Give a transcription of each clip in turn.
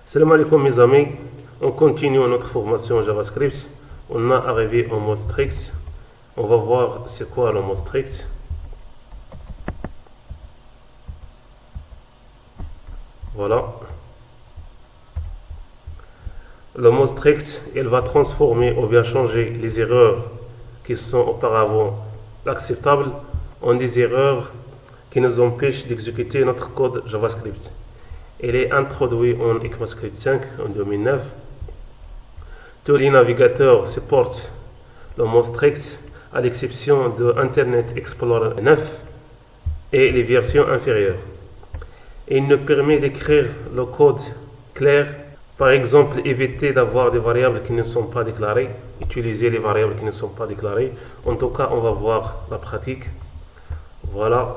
Salam alaikum mes amis, on continue notre formation JavaScript. On a arrivé en mode strict. On va voir c'est quoi le mode strict. Voilà. Le mode strict, il va transformer ou bien changer les erreurs qui sont auparavant acceptables en des erreurs qui nous empêchent d'exécuter notre code JavaScript. Il est introduit en ECMAScript 5 en 2009. Tous les navigateurs supportent le mode strict à l'exception de Internet Explorer 9 et les versions inférieures. Il nous permet d'écrire le code clair. Par exemple, éviter d'avoir des variables qui ne sont pas déclarées, utiliser les variables qui ne sont pas déclarées. En tout cas, on va voir la pratique. Voilà.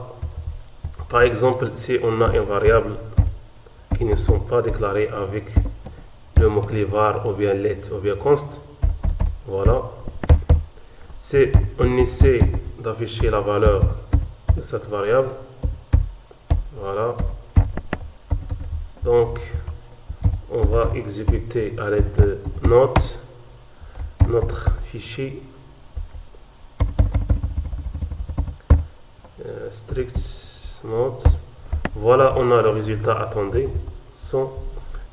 Par exemple, si on a une variable qui ne sont pas déclarées avec le mot-clé var ou bien let ou bien const, voilà. Si on essaie d'afficher la valeur de cette variable, voilà. Donc, on va exécuter à l'aide de note notre fichier strict note. Voilà, on a le résultat attendu.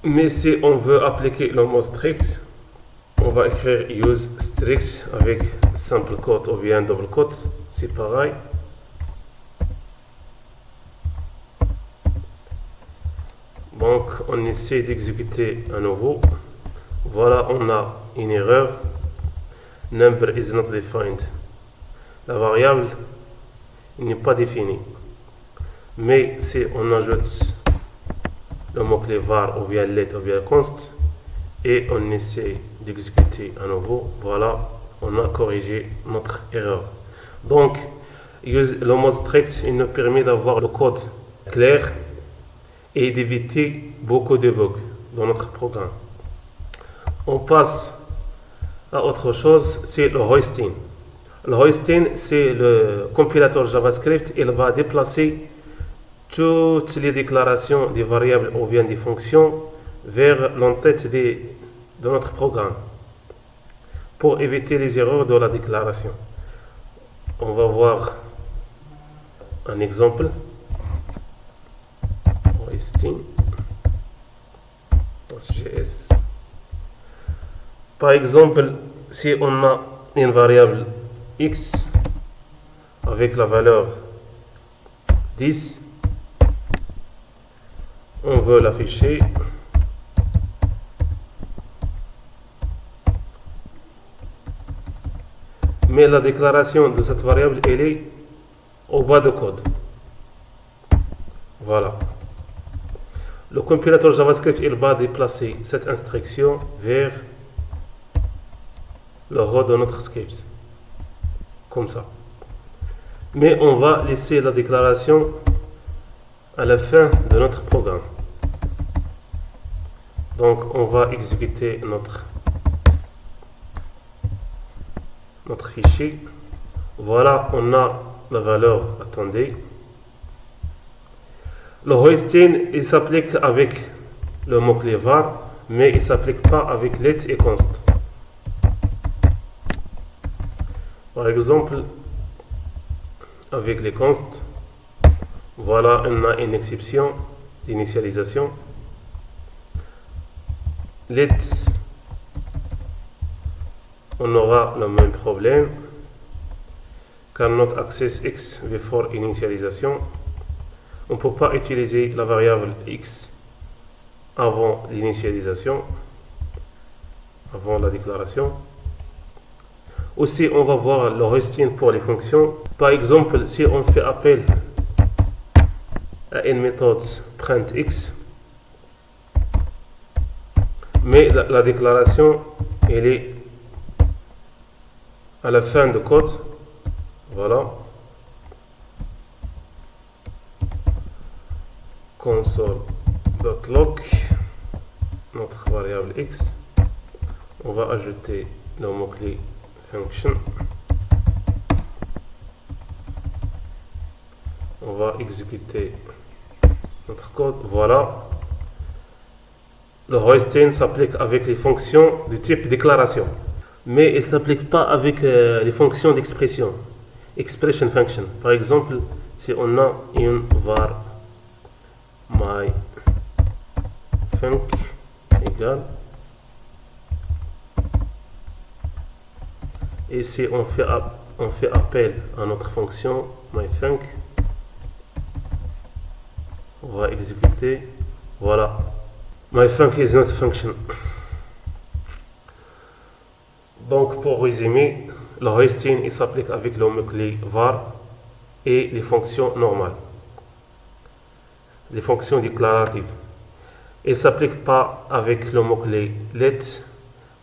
Mais si on veut appliquer le mode strict, on va écrire use strict avec simple quote ou bien double quote. C'est pareil. Donc, on essaie d'exécuter à nouveau. Voilà, on a une erreur. Number is not defined. La variable n'est pas définie. Mais si on ajoute le mot-clé var ou bien let ou bien const et on essaie d'exécuter à nouveau, voilà, on a corrigé notre erreur. Donc, le mode strict, il nous permet d'avoir le code clair et d'éviter beaucoup de bugs dans notre programme. On passe à autre chose, c'est le hoisting. Le hoisting, c'est le compilateur JavaScript, il va déplacer toutes les déclarations des variables ou bien des fonctions vers l'entête de notre programme pour éviter les erreurs de la déclaration. On va voir un exemple. Hoisting. JS. Par exemple, si on a une variable x avec la valeur 10, on veut l'afficher. Mais la déclaration de cette variable, elle est au bas de code. Voilà. Le compilateur JavaScript, il va déplacer cette instruction vers le haut de notre script. Comme ça. Mais on va laisser la déclaration à la fin de notre programme. Donc, on va exécuter notre fichier. Voilà, on a la valeur attendue. Le hoisting, il s'applique avec le mot-clé var, mais il ne s'applique pas avec let et const. Par exemple, avec les const, voilà, on a une exception d'initialisation. Let, on aura le même problème. Cannot access x before initialisation. On ne peut pas utiliser la variable x avant l'initialisation, avant la déclaration. Aussi, on va voir le hoisting pour les fonctions. Par exemple, si on fait appel à une méthode printx, mais la déclaration, elle est à la fin de code. Voilà. Console.log, notre variable x. On va ajouter le mot-clé function. On va exécuter notre code. Voilà. Le hoisting s'applique avec les fonctions du type déclaration, mais il ne s'applique pas avec les fonctions d'expression, expression function. Par exemple, si on a une var myFunc égale, et si on fait appel à notre fonction myFunc, on va exécuter, voilà, myFunc is not a function. Donc pour résumer, le hoisting il s'applique avec le mot-clé var et les fonctions normales, les fonctions déclaratives. Il ne s'applique pas avec le mot-clé let,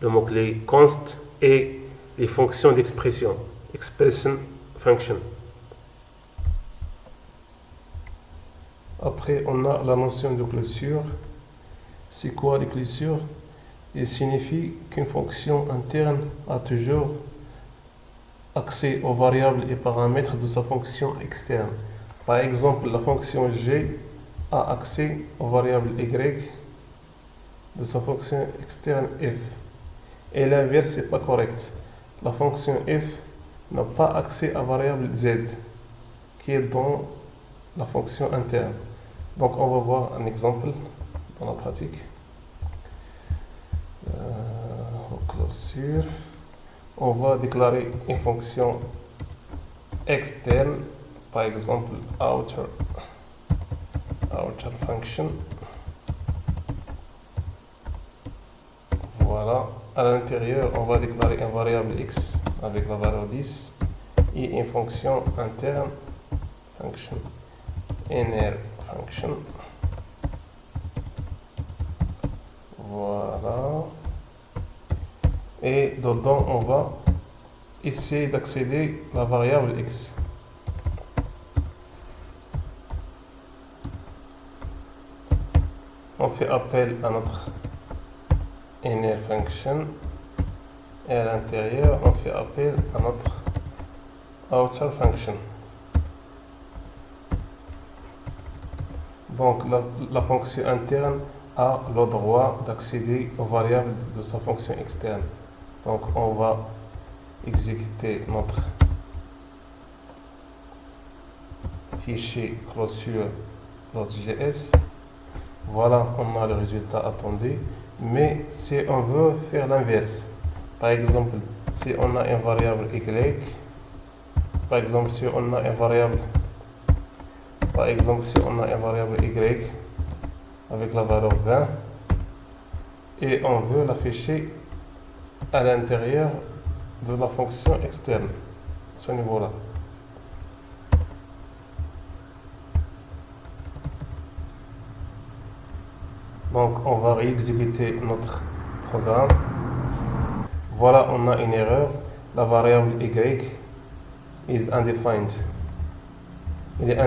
le mot-clé const et les fonctions d'expression, expression function. Après, on a la notion de clôture. C'est quoi les clôtures? Il signifie qu'une fonction interne a toujours accès aux variables et paramètres de sa fonction externe. Par exemple, la fonction g a accès aux variables y de sa fonction externe f. Et l'inverse n'est pas correct. La fonction f n'a pas accès à variable z qui est dans la fonction interne. Donc on va voir un exemple dans la pratique. Clôture. On va déclarer une fonction externe, par exemple outer function. Voilà. À l'intérieur, on va déclarer une variable x avec la valeur 10 et une fonction interne function inner function. Voilà. Et dedans, on va essayer d'accéder à la variable x. On fait appel à notre inner function et à l'intérieur, on fait appel à notre outer function. Donc la fonction interne a le droit d'accéder aux variables de sa fonction externe. Donc on va exécuter notre fichier clôture.js. Voilà, on a le résultat attendu. Mais si on veut faire l'inverse, par exemple, si on a une variable y, par exemple, si on a une variable y avec la valeur 20 et on veut l'afficher à l'intérieur de la fonction externe, à ce niveau-là. Donc on va réexécuter notre programme. Voilà, on a une erreur. La variable y is undefined. Il est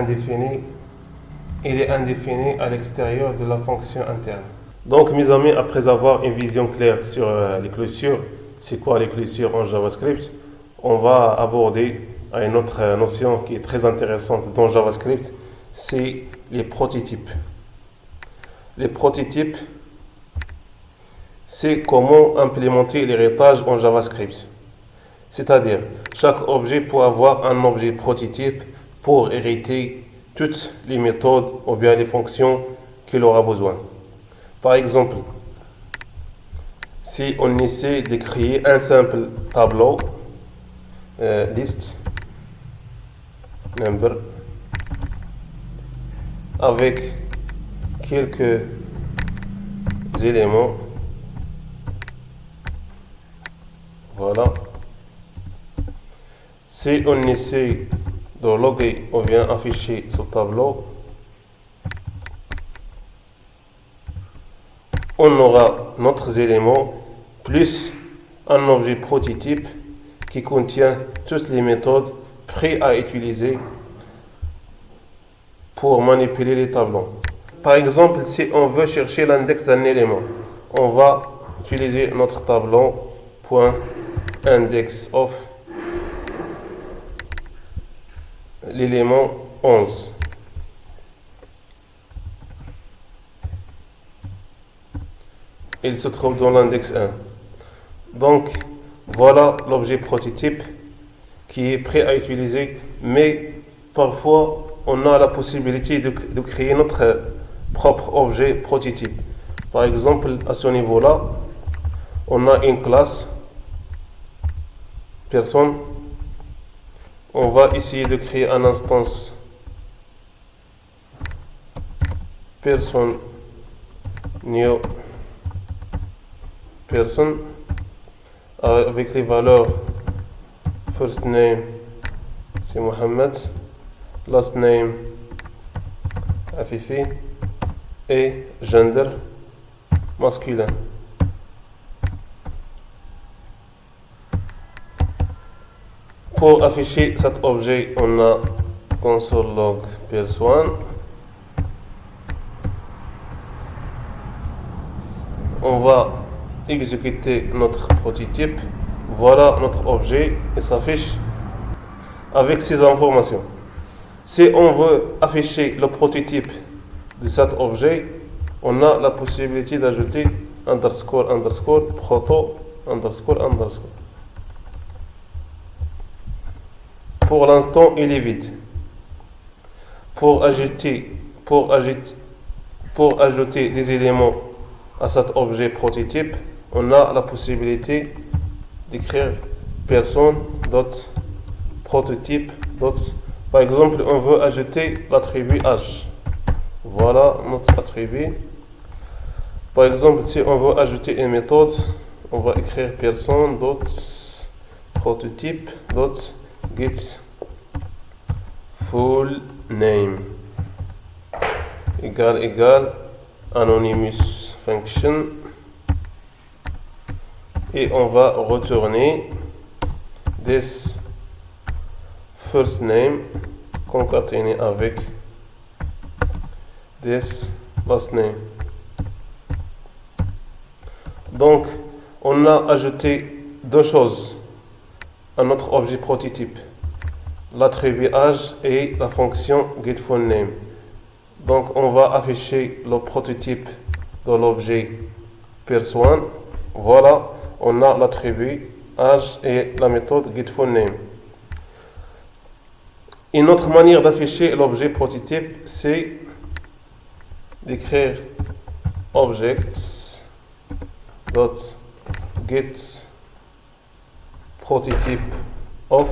indéfini à l'extérieur de la fonction interne. Donc mes amis, après avoir une vision claire sur les clôtures, c'est quoi les clôtures en JavaScript, on va aborder une autre notion qui est très intéressante dans JavaScript, c'est les prototypes. Les prototypes, c'est comment implémenter l'héritage en JavaScript. C'est-à-dire, chaque objet peut avoir un objet prototype pour hériter toutes les méthodes ou bien les fonctions qu'il aura besoin. Par exemple, si on essaie de créer un simple tableau, list number, avec quelques éléments, voilà. Si on essaie de loguer ou bien afficher ce tableau, on aura notre élément plus un objet prototype qui contient toutes les méthodes prêtes à utiliser pour manipuler les tableaux. Par exemple, si on veut chercher l'index d'un élément, on va utiliser notre tableau .index of l'élément 11. Il se trouve dans l'index 1. Donc, voilà l'objet prototype qui est prêt à utiliser, mais parfois on a la possibilité de créer notre propre objet prototype. Par exemple, à ce niveau-là, on a une classe personne. On va essayer de créer un instance personne new person avec les valeurs first name c'est Mohamed, last name Afifi et gender masculin. Pour afficher cet objet, on a console log person. On va exécuter notre prototype. Voilà notre objet et s'affiche avec ces informations. Si on veut afficher le prototype de cet objet, on a la possibilité d'ajouter underscore underscore proto underscore underscore. Pour l'instant, il est vide. Pour ajouter des éléments à cet objet prototype, on a la possibilité d'écrire person.prototype. Par exemple, on veut ajouter l'attribut âge. Voilà notre attribut. Par exemple, si on veut ajouter une méthode, on va écrire person.prototype.get full name égale anonymous function et on va retourner this first name concaténé avec this last name. Donc on a ajouté deux choses à notre objet prototype, l'attribut âge et la fonction getFullName. Donc on va afficher le prototype de l'objet person. Voilà, on a l'attribut âge et la méthode getFullName. Une autre manière d'afficher l'objet prototype, c'est d'écrire objects.getPrototype of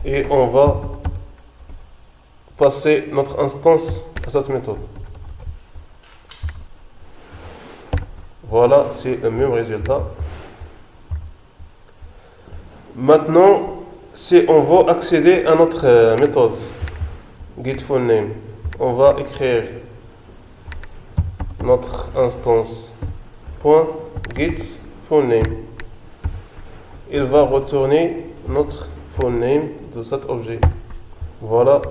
et on va passer notre instance à cette méthode. Voilà, c'est le même résultat. Maintenant, si on veut accéder à notre méthode getFullName, on va écrire notre instance .getFullName. Il va retourner notre full name de cet objet. Voilà,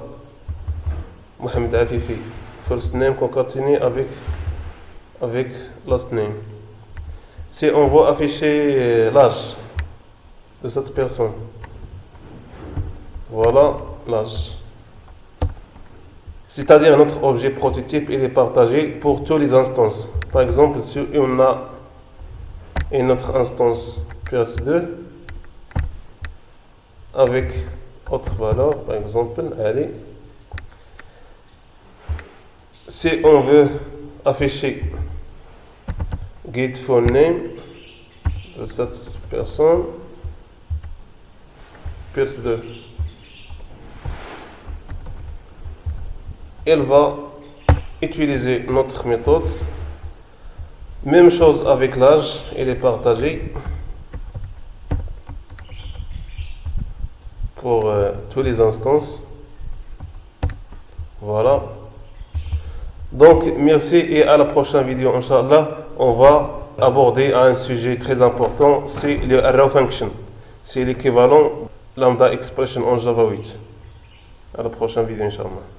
Mohamed Afifi. First name concaténé avec last name. Si on veut afficher l'âge de cette personne, voilà l'âge. C'est-à-dire notre objet prototype, il est partagé pour toutes les instances. Par exemple, si on a une autre instance PS2 avec autre valeur, par exemple, allez, si on veut afficher getFullName de cette personne, PS2, elle va utiliser notre méthode. Même chose avec l'âge, il est partagé pour toutes les instances. Voilà. Donc merci et à la prochaine vidéo, Inch'Allah. On va aborder un sujet très important, c'est le arrow function. C'est l'équivalent lambda expression en Java 8. À la prochaine vidéo, Inch'Allah.